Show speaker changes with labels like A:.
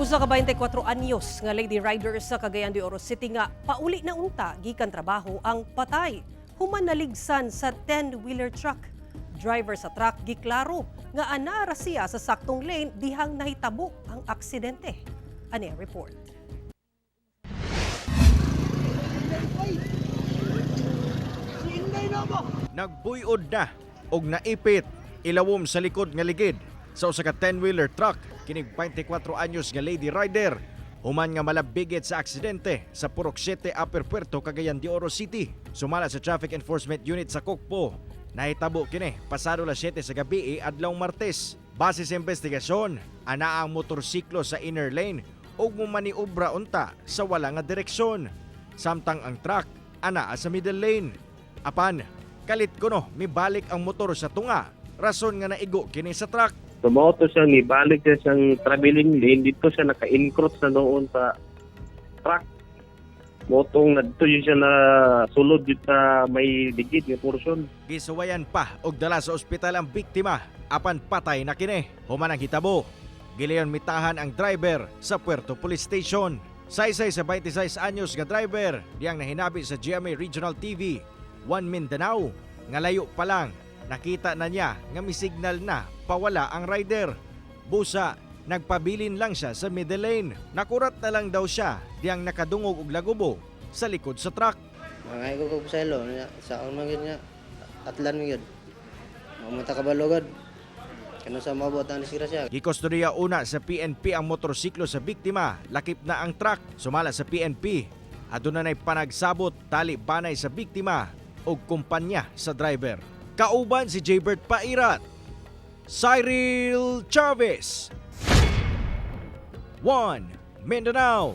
A: Usa ka 24 anyos nga lady rider sa Cagayan de Oro City nga pauli na unta gikan trabaho ang patay. Human naligsan sa 10-wheeler truck. Driver sa truck giklaro nga anara siya sa saktong lane dihang nahitabo ang aksidente. Ani ang report.
B: Nagbuyod na og naipit ilawom sa likod nga ligid sa usa ka 10-wheeler truck kining 24 anyos nga lady rider human nga malabigit sa aksidente sa Purok 7 Upper Puerto, Cagayan de Oro City. Sumala sa Traffic Enforcement Unit sa Kokpo, nahitabo kini pasado las 7 sa gabi adlaw Martes. Base sa investigasyon, ana ang motorsiklo sa inner lane ug maniobra unta sa wala nga direksyon, samtang ang truck ana sa middle lane. Apan kalit kuno mibalik ang motor sa tunga, rason nga naigo kini sa truck.
C: Tumoto siya, nibalik siya siyang traveling lane. Dito siya naka-encroach na noon sa truck. Motong na dito siya na sulod dito sa may digid ng portion.
B: Gisuwayan pa og dala sa ospital ang biktima, apan patay na kini. Human ang hitabo. Gileon mitahan ang driver sa Puerto Police Station. Saysay sa 26 anyos nga driver diyang nahinabi sa GMA Regional TV 1 Mindanao nga layo pa lang nakita na niya nga misignal na pawala ang rider. Busa, nagpabilin lang siya sa middle lane. Nakurat na lang daw siya diyang nakadungog og lagubo sa likod sa truck.
D: Mga ko kog sa ilo, sa man gyud nga atlan mi gyud. Mamata ka balogad. Kano sa mabot ang disgrasya.
B: Gikustodiya una sa PNP ang motorsiklo sa biktima, lakip na ang truck. Sumala sa PNP, aduna nay panagsabot tali banay sa biktima o kumpanya sa driver. Kauban si Jaybert Pairat, Cyril Chavez, 1 Mindanao.